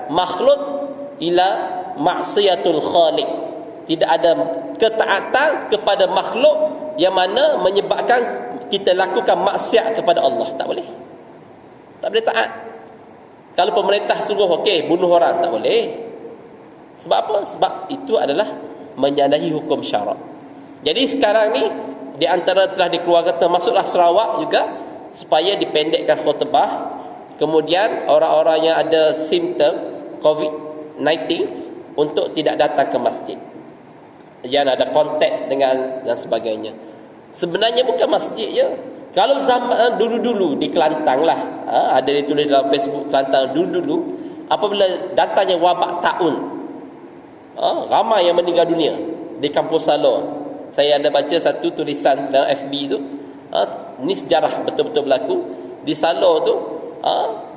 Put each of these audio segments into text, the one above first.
makhluk ila maksiatul khaliq. Tidak ada ketaatan kepada makhluk yang mana menyebabkan kita lakukan maksiat kepada Allah. Tak boleh. Tak boleh taat. Kalau pemerintah suruh okey bunuh orang, tak boleh. Sebab apa? Sebab itu adalah menyalahi hukum syarak. Jadi sekarang ni di antara telah dikeluarkan, termasuklah Sarawak juga, supaya dipendekkan khutbah. Kemudian orang-orang yang ada simptom COVID-19 untuk tidak datang ke masjid, yang ada kontak dengan dan sebagainya. Sebenarnya bukan masjid je. Kalau zaman dulu-dulu di Kelantan lah, ada ditulis dalam Facebook Kelantan dulu-dulu, apabila datangnya wabak taun, ramai yang meninggal dunia di kampus Salor. Saya ada baca satu tulisan dalam FB tu, ni sejarah betul-betul berlaku. Di Salor tu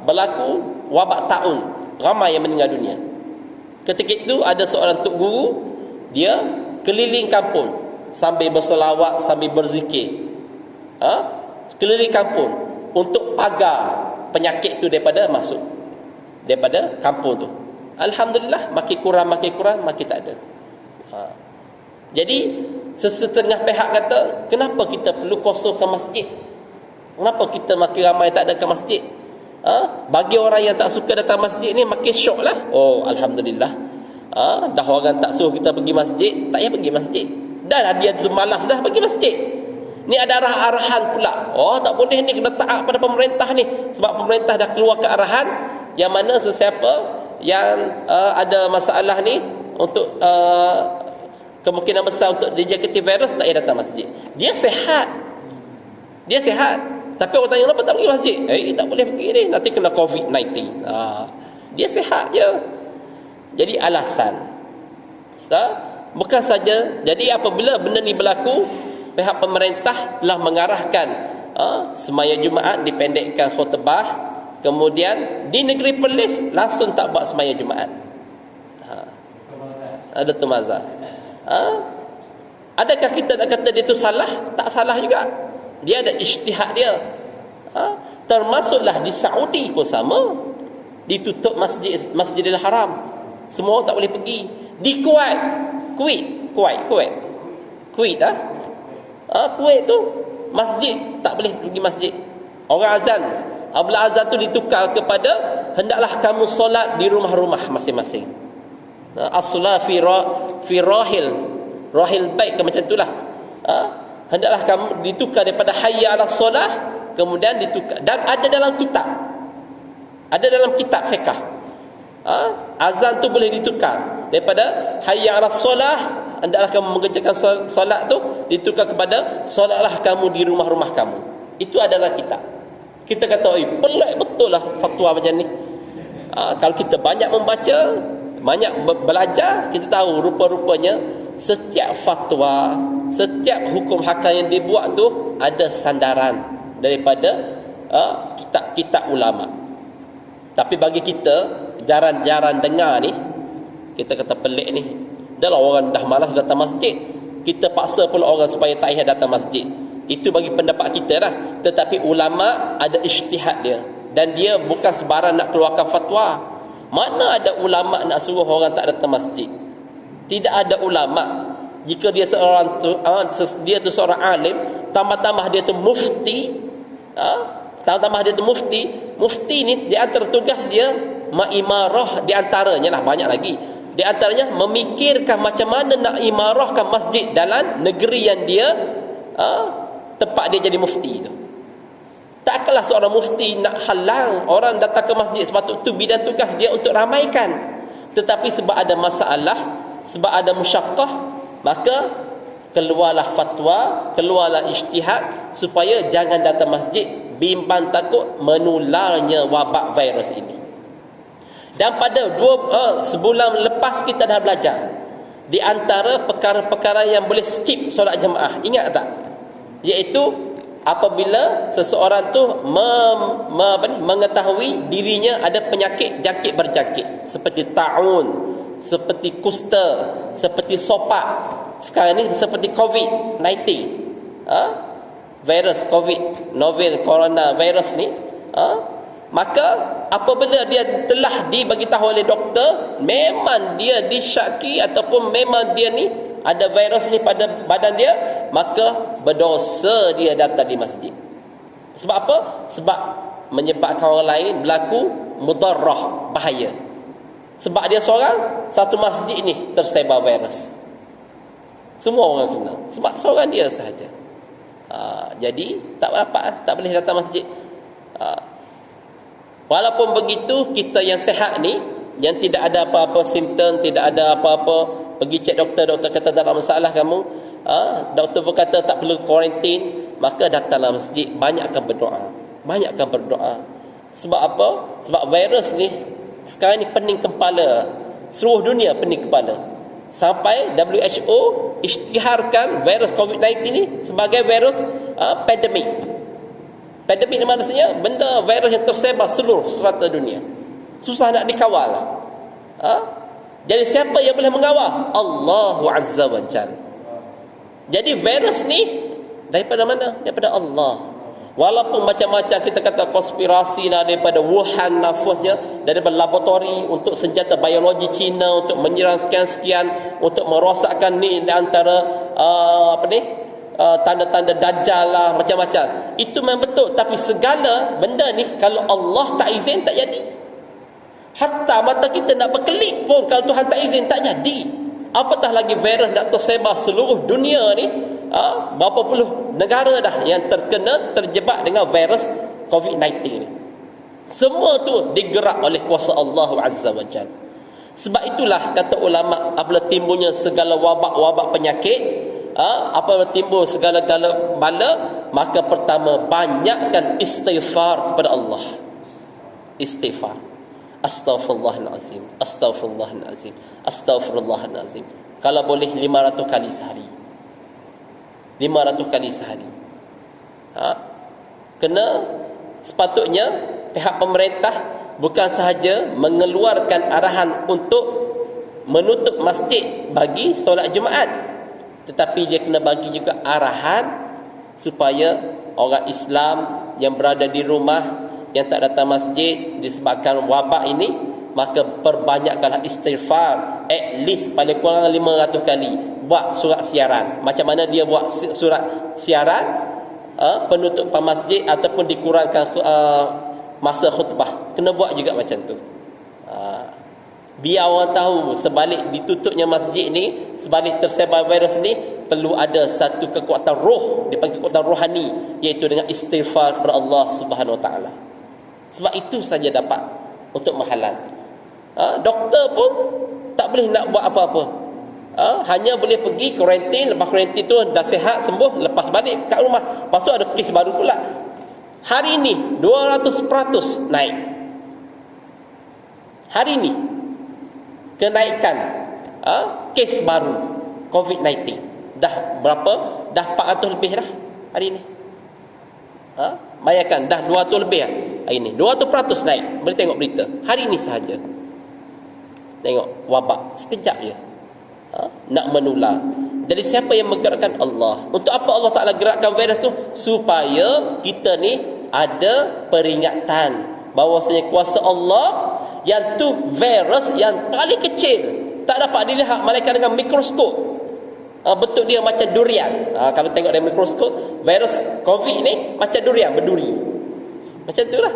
berlaku wabak taun, ramai yang meninggal dunia. Ketika itu ada seorang tok guru, dia keliling kampung sambil berselawat, sambil berzikir, keliling kampung untuk pagar penyakit tu daripada masuk daripada kampung tu. Alhamdulillah, makin kurang makin tak ada. Jadi sesetengah pihak kata, kenapa kita perlu kosongkan masjid? Kenapa kita makin ramai tak ada ke masjid? Bagi orang yang tak suka datang masjid ni makin syok lah. Oh, Alhamdulillah, dah orang tak suruh kita pergi masjid, tak payah pergi masjid. Dah dia tu malas dah pergi masjid. Ni ada arahan pula. Oh, tak boleh ni, kena taat pada pemerintah ni. Sebab pemerintah dah keluarkan arahan yang mana sesiapa yang ada masalah ni untuk kemungkinan besar untuk dijangkiti virus, tak payah datang masjid. Dia sihat. Tapi orang tanya, kenapa tak pergi masjid? Tak boleh pergi ni, nanti kena COVID-19. Dia sihat je. Jadi alasan. Bukan saja. Jadi apabila benda ni berlaku, pihak pemerintah telah mengarahkan semaya Jumaat dipendekkan khutbah. Kemudian di negeri Perlis langsung tak buat semaya Jumaat. Ada tumazah. Adakah kita nak kata dia tu salah? Tak salah juga. Dia ada ijtihad dia. Termasuklah di Saudi pun sama. Ditutup Masjidil Haram. Semua orang tak boleh pergi. Di Kuwait tu masjid tak boleh pergi masjid. Orang azan, apabila azan tu ditukar kepada hendaklah kamu solat di rumah-rumah masing-masing. As-salat fi rahil bait ke macam itulah. Hendaklah kamu ditukar daripada hayya 'alas solah, kemudian ditukar, dan ada dalam kitab fiqh. Azan tu boleh ditukar daripada hayya 'alas solah, hendaklah kamu mengerjakan solat tu, ditukar kepada solatlah kamu di rumah-rumah kamu. Itu adalah kitab. Kita kata, pelik betul lah fatwa macam ni. Kalau kita banyak membaca, banyak belajar, kita tahu rupa-rupanya setiap fatwa, setiap hukum hakam yang dibuat tu ada sandaran daripada kitab-kitab ulama. Tapi bagi kita jarang-jarang dengar ni, kita kata pelik ni. Dah lah, orang dah malas datang masjid, kita paksa pula orang supaya tak payah datang masjid. Itu bagi pendapat kita lah. Tetapi ulama ada ijtihad dia, dan dia bukan sebarang nak keluarkan fatwa. Mana ada ulama nak suruh orang tak datang masjid? Tidak ada ulama. Jika dia seorang alim, tambah-tambah dia tu mufti, mufti ni di antara tugas dia imarah, di antaranya lah, banyak lagi. Di antaranya memikirkan macam mana nak imarahkan masjid dalam negeri yang dia tempat dia jadi mufti tu. Takkanlah seorang mufti nak halang orang datang ke masjid, sepatut tu bidang tugas dia untuk ramaikan. Tetapi sebab ada masalah, sebab ada musyaqqah, maka keluarlah fatwa, keluarlah ijtihad supaya jangan datang masjid, bimbang takut menularnya wabak virus ini. Dan pada sebulan lepas kita dah belajar di antara perkara-perkara yang boleh skip solat jemaah, ingat tak? Iaitu apabila seseorang tu mengetahui dirinya ada penyakit jangkit berjangkit seperti taun, seperti kusta, seperti sopak, sekarang ni seperti COVID-19, virus COVID, novel corona virus ni, Maka apabila dia telah dibagi tahu oleh doktor, memang dia disyaki ataupun memang dia ni ada virus ni pada badan dia, maka berdosa dia datang di masjid. Sebab apa? Sebab menyebabkan orang lain berlaku mudarrah, bahaya. Sebab dia seorang, satu masjid ni tersebar virus. Semua orang kena. Sebab seorang dia sahaja. Jadi tak dapat, tak boleh datang masjid. Walaupun begitu, kita yang sihat ni, yang tidak ada apa-apa simptom, tidak ada apa-apa, pergi cek doktor, doktor kata tak ada masalah kamu, doktor berkata tak perlu kuarantin, maka datanglah masjid, banyakkan berdoa. Sebab apa? Sebab virus ni sekarang ni pening kepala, seluruh dunia pening kepala. Sampai WHO isytiharkan virus COVID-19 ni sebagai virus pandemik. Pandemik ni maksudnya benda virus yang tersebar seluruh serata dunia. Susah nak dikawal. Jadi siapa yang boleh mengawal? Allahu Azza wa Jalla. Jadi virus ni daripada mana? Daripada Allah. Walaupun macam-macam kita kata konspirasi lah, daripada Wuhan nafasnya, daripada laboratori untuk senjata biologi Cina untuk menyerang sekian-sekian, untuk merosakkan ni di antara tanda-tanda dajjal lah, macam-macam. Itu memang betul, tapi segala benda ni kalau Allah tak izin tak jadi. Hatta mata kita nak berkelip pun kalau Tuhan tak izin tak jadi. Apatah lagi virus nak tersebar seluruh dunia ni. Berapa puluh negara dah yang terjebak dengan virus COVID-19 ni. Semua tu digerak oleh kuasa Allah Azza wa Jalla. Sebab itulah kata ulama, apabila timbulnya segala wabak-wabak penyakit, apabila timbul segala-gala bala, maka pertama banyakkan istighfar kepada Allah. Istighfar. Astaghfirullahalazim, astaghfirullahalazim, astaghfirullahalazim. Kalau boleh 500 kali sehari. 500 kali sehari. Kena sepatutnya pihak pemerintah bukan sahaja mengeluarkan arahan untuk menutup masjid bagi solat Jumaat, tetapi dia kena bagi juga arahan supaya orang Islam yang berada di rumah, yang tak datang masjid disebabkan wabak ini, maka perbanyakkanlah istighfar, at least paling kurang 500 kali. Buat surat siaran. Macam mana dia buat surat siaran penutupan masjid ataupun dikurangkan masa khutbah, kena buat juga macam tu. Biar orang tahu sebalik ditutupnya masjid ni, sebalik tersebar virus ni, perlu ada satu kekuatan roh, dipanggil kekuatan rohani, iaitu dengan istighfar kepada Allah Subhanahu Wa Taala. Sebab itu saja dapat untuk menghalang. Doktor pun tak boleh nak buat apa-apa. Hanya boleh pergi kuarantin, lepas kuarantin tu dah sihat, sembuh, lepas balik kat rumah. Lepas tu ada kes baru pula. Hari ni 200% naik. Hari ni kenaikan kes baru COVID-19 dah berapa? Dah 400 lebih dah hari ni. Bayangkan dah 200 lebih lah hari ni. 200% naik. Boleh tengok berita hari ni sahaja. Tengok wabak sekejap je nak menular. Jadi siapa yang menggerakkan? Allah. Untuk apa Allah Ta'ala gerakkan virus tu? Supaya kita ni ada peringatan bahawasanya kuasa Allah yang tu virus yang paling kecil, tak dapat dilihat malaikat dengan mikroskop. Bentuk dia macam durian. Kalau tengok dari mikroskop, virus COVID ni macam durian, berduri. Macam tu lah.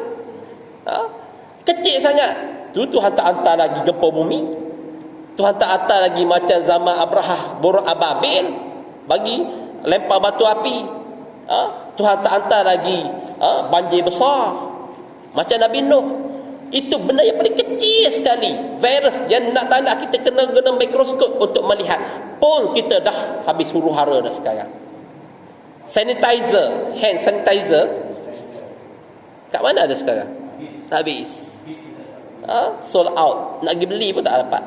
Kecil sangat. Tuhan tak hantar lagi gempa bumi. Tuhan tak hantar lagi macam zaman Abrahah, buruk ababil, bagi lempar batu api. Tuhan tak hantar lagi banjir besar macam Nabi Nuh. Itu benda yang paling kecil sekali. Virus yang nak tak nak kita kena guna mikroskop untuk melihat. Pun kita dah habis huru hara dah sekarang. Sanitizer, hand sanitizer, kat mana ada sekarang? Habis. Sold out. Nak pergi beli pun tak dapat.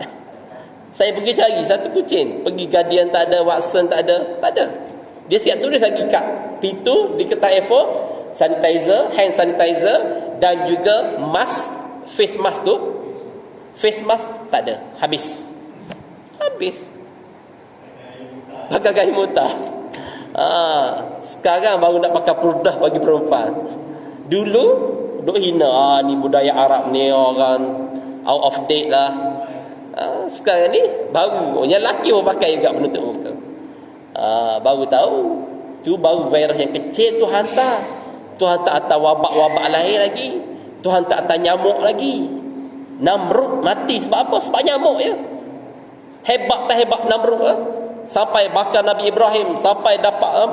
Saya pergi cari satu kucing, pergi Guardian tak ada, Watson tak ada, tak ada. Dia siap tulis lagi kat pintu di kertas A4, sanitizer, hand sanitizer dan juga mask, face mask tu. Face mask tak ada, habis. Habis. Pakai kain mutah. Sekarang baru nak pakai purdah bagi perempuan. Dulu duk hina, ni budaya Arab ni orang out of date lah. Sekarang ni baru yang lelaki pun pakai juga penutup muka. Baru tahu tu baru virus yang kecil Tuhan hantar. Tuhan tak hantar wabak-wabak lain lagi. Tuhan tak hantar nyamuk lagi. Namrud mati sebab apa? Sebab nyamuk je. Hebat tak hebat Namrud sampai bakar Nabi Ibrahim, sampai dapat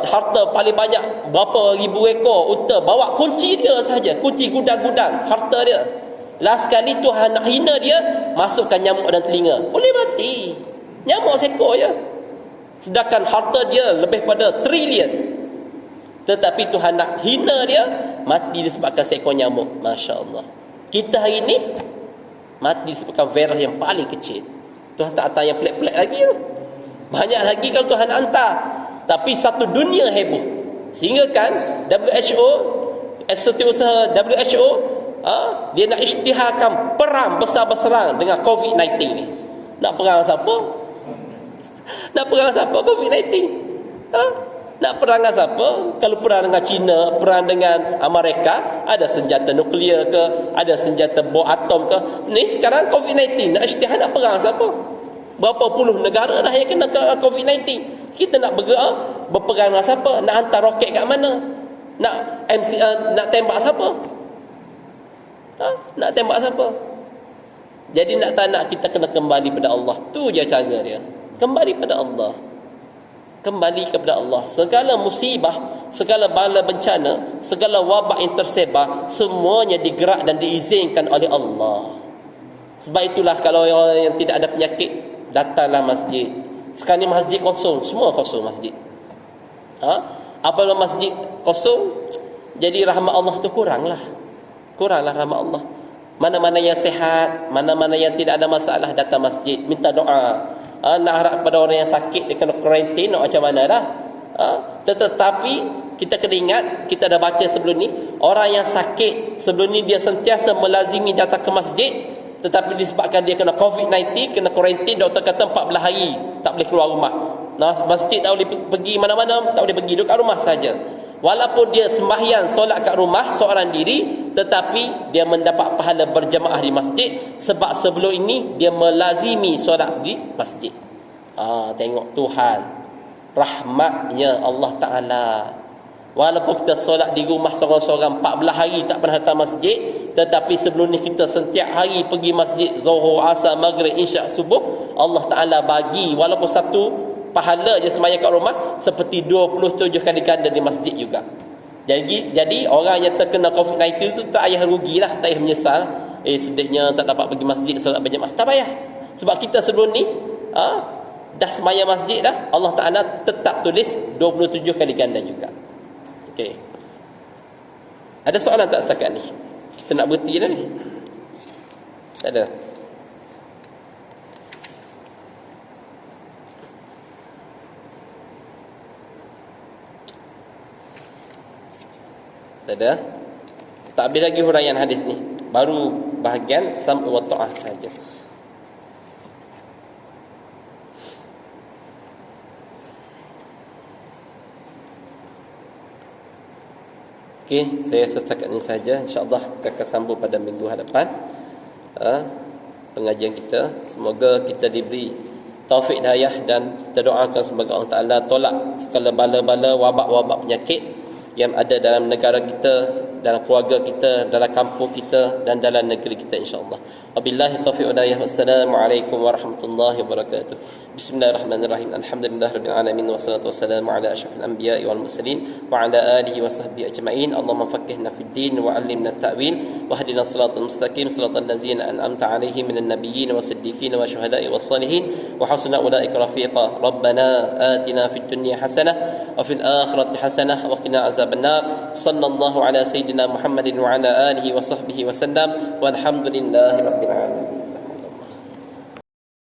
harta paling banyak berapa ribu ekor unta, bawa kunci dia saja, kunci gudang-gudang harta dia. Last sekali Tuhan nak hina dia, masukkan nyamuk dalam telinga, boleh mati. Nyamuk seekor je, sedangkan harta dia lebih pada trilion. Tetapi Tuhan nak hina dia, mati disebabkan seekor nyamuk. Masya Allah. Kita hari ini mati disebabkan virus yang paling kecil. Tuhan tak hantar yang pelik-pelik lagi. Banyak lagi kalau Tuhan hantar. Tapi satu dunia heboh. Sehingga kan WHO, setiausaha WHO, dia nak isytiharkan perang besar-besaran dengan COVID-19 ni. Nak perang siapa? Nak perang siapa COVID-19? Nak perang dengan siapa? Kalau perang dengan China, perang dengan Amerika, ada senjata nuklear ke, ada senjata bom atom ke. Ni sekarang COVID-19, nak isytihar nak perang siapa? Berapa puluh negara dah yang kena COVID-19. Kita nak berperang dengan siapa? Nak hantar roket kat mana? Nak nak tembak siapa? Nak tembak siapa? Jadi nak tak nak, kita kena kembali pada Allah. Tu je cara dia. Kembali pada Allah. Kembali kepada Allah. Segala musibah, segala bala bencana, segala wabak yang tersebar, semuanya digerak dan diizinkan oleh Allah. Sebab itulah kalau orang yang tidak ada penyakit, datanglah masjid. Sekarang ni masjid kosong, semua kosong masjid. Apabila masjid kosong, jadi rahmat Allah tu kuranglah rahmat Allah. Mana-mana yang sihat, mana-mana yang tidak ada masalah, datang masjid, minta doa. Nak harap kepada orang yang sakit, dia kena karantin, nak macam mana dah. Tetapi kita kena ingat, kita dah baca sebelum ni, orang yang sakit sebelum ni dia sentiasa melazimi datang ke masjid, tetapi disebabkan dia kena COVID-19, kena karantin, doktor kata 14 hari tak boleh keluar rumah. Masjid tak boleh pergi mana-mana, tak boleh pergi, duduk kat rumah saja. Walaupun dia sembahyang solat kat rumah seorang diri, tetapi dia mendapat pahala berjamaah di masjid, sebab sebelum ini dia melazimi solat di masjid. Tengok Tuhan, rahmatnya Allah Ta'ala. Walaupun kita solat di rumah seorang-seorang 14 hari tak pernah datang masjid, tetapi sebelum ni kita setiap hari pergi masjid, Zuhur, Asar, Maghrib, Isyak, Subuh. Allah Ta'ala bagi walaupun satu pahala je sembahyang kat rumah, seperti 27 kali ganda di masjid juga. Jadi orang yang terkena COVID-19 tu tak payah rugilah, tak payah menyesal. Sedihnya tak dapat pergi masjid solat berjemaah. Tak payah. Sebab kita sebelum ni dah sembahyang masjid dah, Allah Ta'ala tetap tulis 27 kali ganda juga. Okey. Ada soalan tak setakat ni? Kita nak berhenti dah ni. Tak ada. Tak ada. Tak habis lagi huraian hadis ni. Baru bahagian sam'u wa ta'ah saja. Okey, saya setakat ini saja. InsyaAllah kita akan sambung pada minggu hadapan pengajian kita. Semoga kita diberi taufik hidayah, dan kita doakan semoga Allah Ta'ala tolak segala bala-bala, wabak-wabak penyakit yang ada dalam negara kita, dalam keluarga kita, dalam kampung kita, dan dalam negeri kita, insyaAllah. Wabillahi taufiq wal hidayah. Wassalamualaikum warahmatullahi wabarakatuh. Bismillahirrahmanirrahim. Alhamdulillahirabbil alamin, wassalatu wassalamu ala asyrafil anbiya'i wal mursalin wa ala alihi wa sahbihi ajma'in. Allahumma faqqihna fid din wa 'allimna at-ta'wil wahdina siratal mustaqim, siratal ladzina an'amta 'alaihim minan nabiyyin wasiddiqin wa syuhada'i was salihin wa hasuna ulaika rafiqa. Rabbana atina fid dunya hasanah wa fil akhirati hasanah wa qina azaban nar. Sallallahu ala sayyidina Muhammadin wa ala alihi wa sahbihi wa sallam. Walhamdulillahi rabbil alamin.